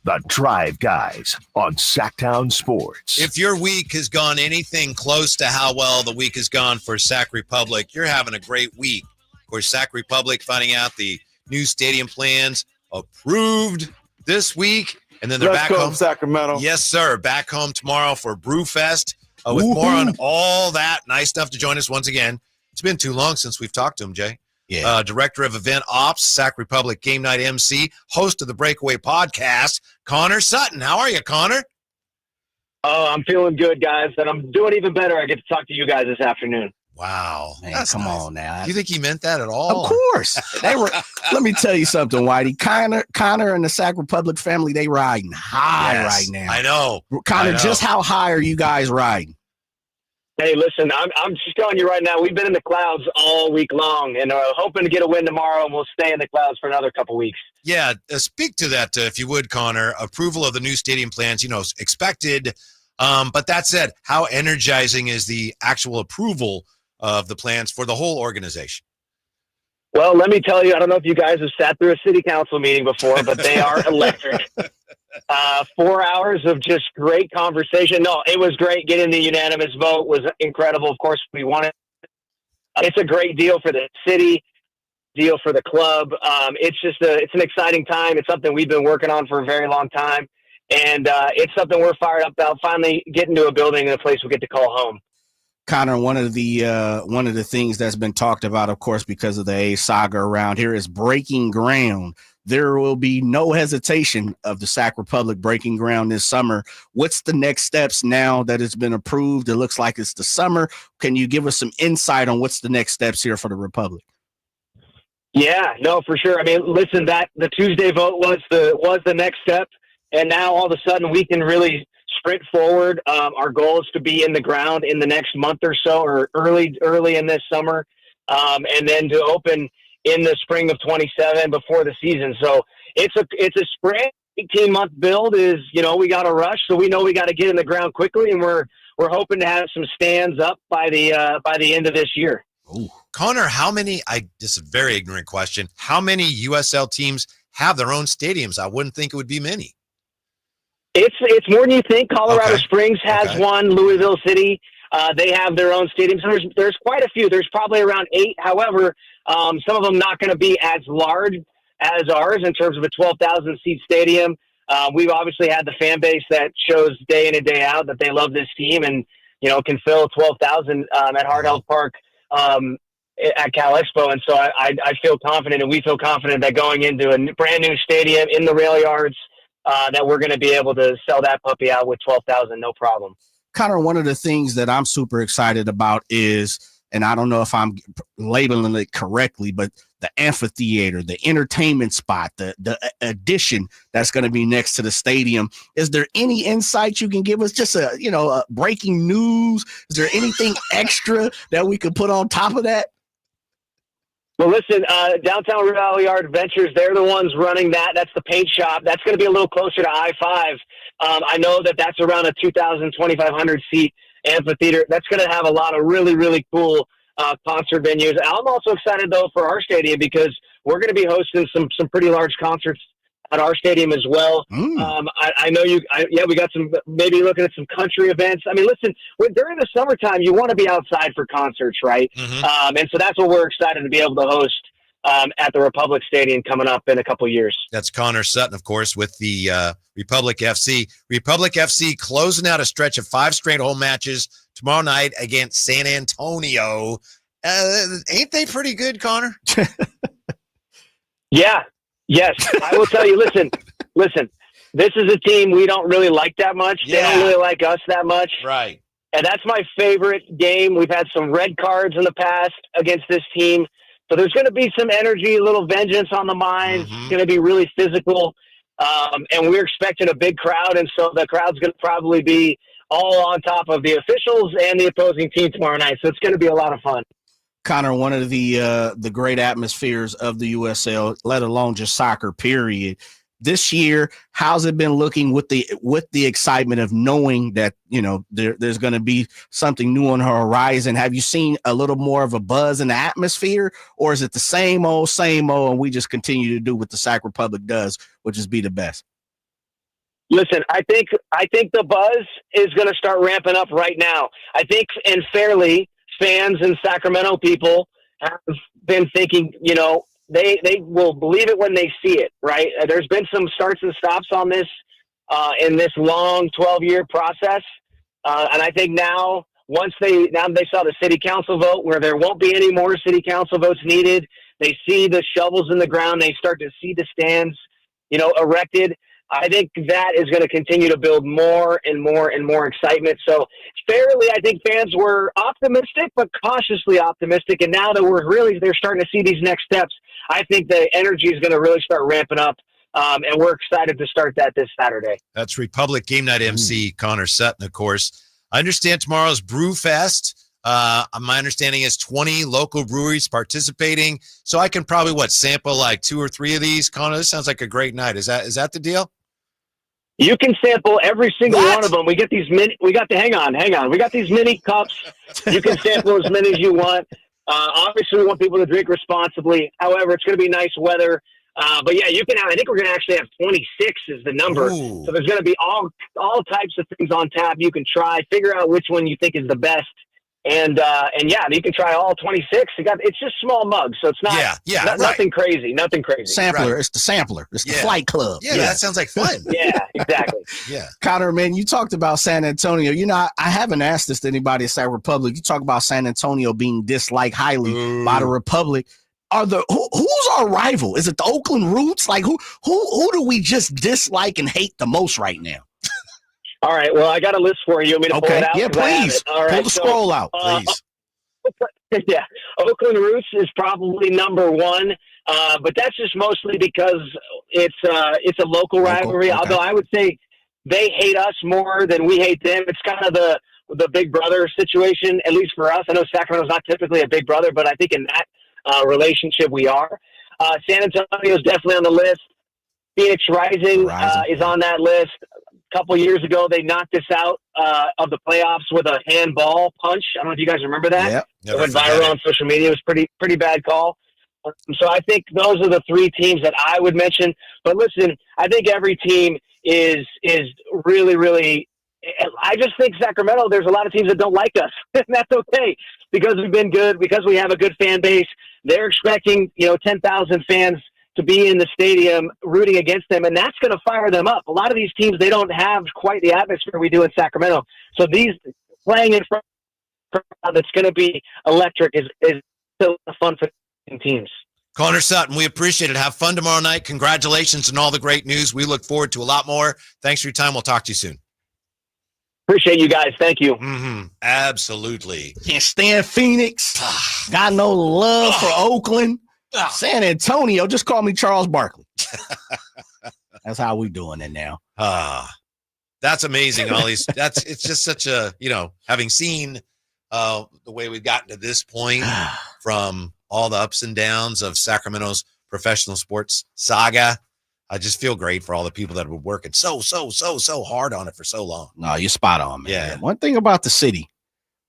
The Drive Guys on Sactown Sports. If your week has gone anything close to how well the week has gone for Sac Republic, you're having a great week. Of course, Sac Republic finding out the new stadium plans approved this week, and then they're back home. Sacramento. Yes, sir. Back home tomorrow for Brewfest. With more on all that nice stuff to join us once again. It's been too long since we've talked to him, Jay. Yeah. Director of Event Ops, Sac Republic Game Night MC, host of the Breakaway Podcast, Connor Sutton. How are you, Connor? Oh, I'm feeling good, guys, and I'm doing even better. I get to talk to you guys this afternoon. Wow. Man, come on now. Do you think he meant that at all? Of course. They were. Let me tell you something, Whitey. Connor and the Sac Republic family, they riding high right now. I know. Connor, just how high are you guys riding? Hey, listen, I'm just telling you right now, we've been in the clouds all week long, and hoping to get a win tomorrow, and we'll stay in the clouds for another couple weeks. Yeah, speak to that, if you would, Connor. Approval of the new stadium plans, expected. But that said, how energizing is the actual approval of the plans for the whole organization? Well, let me tell you, I don't know if you guys have sat through a city council meeting before, but they are electric. 4 hours of just great conversation. No, it was great. Getting the unanimous vote was incredible. Of course, we won it. It's a great deal for the city, deal for the club. It's an exciting time. It's something we've been working on for a very long time. And it's something we're fired up about, finally getting to a building and a place we get to call home. Connor, one of the things that's been talked about, of course, because of the A saga around here is breaking ground. There will be no hesitation of the Sac Republic breaking ground this summer. What's the next steps now that it's been approved? It looks like it's the summer. Can you give us some insight on what's the next steps here for the Republic? Yeah, no, for sure. I mean, listen, the Tuesday vote was the next step, and now all of a sudden we can really sprint forward. Our goal is to be in the ground in the next month or so, or early in this summer, and then to open in the spring of 27 before the season. So it's a sprint. 18-month build is, we got to rush, so we know we got to get in the ground quickly, and we're hoping to have some stands up by the end of this year. Ooh. Connor, this is a very ignorant question. How many USL teams have their own stadiums? I wouldn't think it would be many. It's more than you think. Colorado Springs has one. Louisville City, they have their own stadiums. There's quite a few. There's probably around 8. However, some of them not going to be as large as ours in terms of a 12,000 seat stadium. We've obviously had the fan base that shows day in and day out that they love this team and can fill 12,000 at Hard Health Park at Cal Expo. And so I feel confident, and we feel confident that going into a brand new stadium in the rail yards, that we're going to be able to sell that puppy out with 12,000, no problem. Connor, one of the things that I'm super excited about is, and I don't know if I'm labeling it correctly, but the amphitheater, the entertainment spot, the addition that's going to be next to the stadium. Is there any insight you can give us? Just a breaking news? Is there anything extra that we could put on top of that? Well, listen, Downtown Rail Yard Ventures, they're the ones running that. That's the paint shop. That's going to be a little closer to I-5. I know that's around a 2,500 seat amphitheater. That's going to have a lot of really, really cool concert venues. I'm also excited, though, for our stadium because we're going to be hosting some pretty large concerts at our stadium as well. I know we got some, maybe looking at some country events. I mean, listen, during the summertime, you want to be outside for concerts, right? Mm-hmm. And so that's what we're excited to be able to host at the Republic Stadium coming up in a couple years. That's Connor Sutton, of course, with the Republic FC. Republic FC closing out a stretch of 5 straight home matches tomorrow night against San Antonio. Ain't they pretty good, Connor? Yeah. Yes, I will tell you, listen, this is a team we don't really like that much. Yeah. They don't really like us that much. Right. And that's my favorite game. We've had some red cards in the past against this team. So there's going to be some energy, a little vengeance on the mind. Mm-hmm. It's going to be really physical. And we're expecting a big crowd. And so the crowd's going to probably be all on top of the officials and the opposing team tomorrow night. So it's going to be a lot of fun. Connor, one of the great atmospheres of the USL, let alone just soccer, period. This year, how's it been looking with the excitement of knowing that there's going to be something new on the horizon? Have you seen a little more of a buzz in the atmosphere, or is it the same old, and we just continue to do what the Sac Republic does, which is be the best? Listen, I think the buzz is going to start ramping up right now. I think, and fairly, fans and Sacramento people have been thinking, they will believe it when they see it, right? There's been some starts and stops on this in this long 12-year process. And I think now they saw the city council vote where there won't be any more city council votes needed. They see the shovels in the ground. They start to see the stands, erected. I think that is going to continue to build more and more and more excitement. So fairly, I think fans were optimistic, but cautiously optimistic. And now that they're starting to see these next steps, I think the energy is going to really start ramping up. And we're excited to start that this Saturday. That's Republic Game Night MC Connor Sutton, of course. I understand tomorrow's Brew Fest. My understanding is 20 local breweries participating. So I can probably, sample like 2 or 3 of these? Connor, this sounds like a great night. Is that the deal? You can sample every single one of them. We got these hang on. We got these mini cups. You can sample as many as you want. Obviously, we want people to drink responsibly. However, it's going to be nice weather. But yeah, you can have, I think we're going to actually have 26 is the number. Ooh. So there's going to be all types of things on tap. You can try, figure out which one you think is the best. And yeah, you can try all 26. It's just small mugs, so it's not nothing crazy. Nothing crazy. Sampler, right. It's the sampler. It's the flight club. Yeah, that sounds like fun. Yeah, exactly. Yeah, Connor, man, you talked about San Antonio. I haven't asked this to anybody at Sac Republic. You talk about San Antonio being disliked highly by the Republic. Who's our rival? Is it the Oakland Roots? Like who do we just dislike and hate the most right now? All right. Well, I got a list for you. Want me to pull it out? Yeah, please. All right. Pull the scroll out, please. Yeah. Oakland Roots is probably number 1. But that's just mostly because it's a local rivalry. Okay. Although I would say they hate us more than we hate them. It's kind of the big brother situation, at least for us. I know Sacramento's not typically a big brother, but I think in that relationship we are. San Antonio is definitely on the list. Phoenix Rising is on that list. A couple years ago, they knocked us out of the playoffs with a handball punch. I don't know if you guys remember that. Yep. It went viral on social media. It was pretty bad call. So I think those are the 3 teams that I would mention. But listen, I think every team is really, really – I just think Sacramento, there's a lot of teams that don't like us. And that's okay because we've been good, because we have a good fan base. They're expecting, 10,000 fans to be in the stadium rooting against them, and that's going to fire them up. A lot of these teams, they don't have quite the atmosphere we do in Sacramento. So these playing in front that's going to be electric is still fun for teams. Connor Sutton, we appreciate it. Have fun tomorrow night. Congratulations on all the great news. We look forward to a lot more. Thanks for your time. We'll talk to you soon. Appreciate you guys. Thank you. Mm-hmm. Absolutely. Can't stand Phoenix. Got no love for Oakland. San Antonio, just call me Charles Barkley. That's how we doing it now. That's amazing, Ollie. It's just such a, having seen the way we've gotten to this point from all the ups and downs of Sacramento's professional sports saga, I just feel great for all the people that have been working so hard on it for so long. No, you're spot on, man. Yeah. One thing about the city,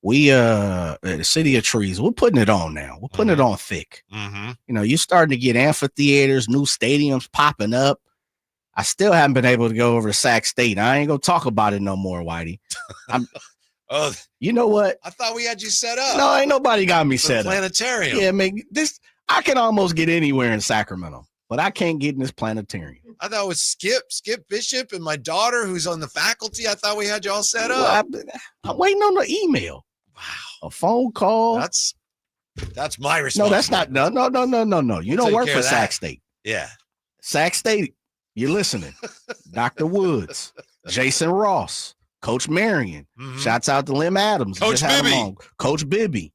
the city of trees, we're putting it on now. We're putting it on thick. Mm-hmm. You're starting to get amphitheaters, new stadiums popping up. I still haven't been able to go over to Sac State. I ain't gonna talk about it no more, Whitey. Oh, you know what? I thought we had you set up. No, ain't nobody got me set up. Planetarium. Yeah, man. I can almost get anywhere in Sacramento, but I can't get in this planetarium. I thought it was Skip Bishop and my daughter who's on the faculty. I thought we had you all set up. Well, I'm waiting on the email. Wow. A phone call. That's my responsibility. No, that's not. No. You don't work for Sac State. Yeah. Sac State, you're listening. Dr. Woods, Jason Ross, Coach Marion. Mm-hmm. Shouts out to Lim Adams. Coach Bibby. Coach Bibby.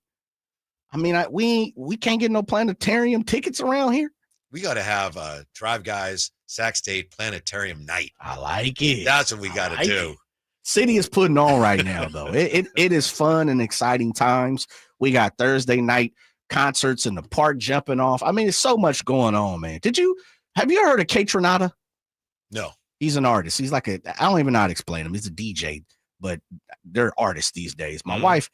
I mean, we can't get no planetarium tickets around here. We got to have Drive Guys Sac State Planetarium Night. I like it. That's what we got to do. City is putting on right now, though. It is fun and exciting times. We got Thursday night concerts in the park jumping off. I mean, it's so much going on, man. Have you heard of K Tronada? No. He's an artist. He's like I don't even know how to explain him. He's a DJ, but they're artists these days. My wife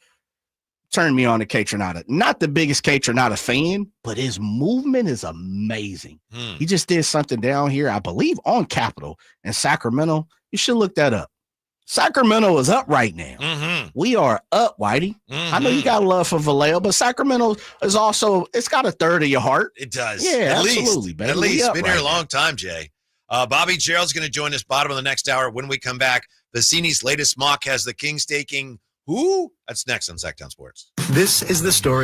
turned me on to K Tronada. Not the biggest K Tronada fan, but his movement is amazing. He just did something down here, I believe, on Capitol in Sacramento. You should look that up. Sacramento is up right now. Mm-hmm. We are up, Whitey. Mm-hmm. I know you got love for Vallejo, but Sacramento is also, it's got a third of your heart. It does. Yeah, at absolutely, least, baby. At least. Been here a now. long time, Jay. Bobby Gerald's going to join us bottom of the next hour. When we come back, Bassini's latest mock has the Kings taking who? That's next on Sactown Sports. This is the story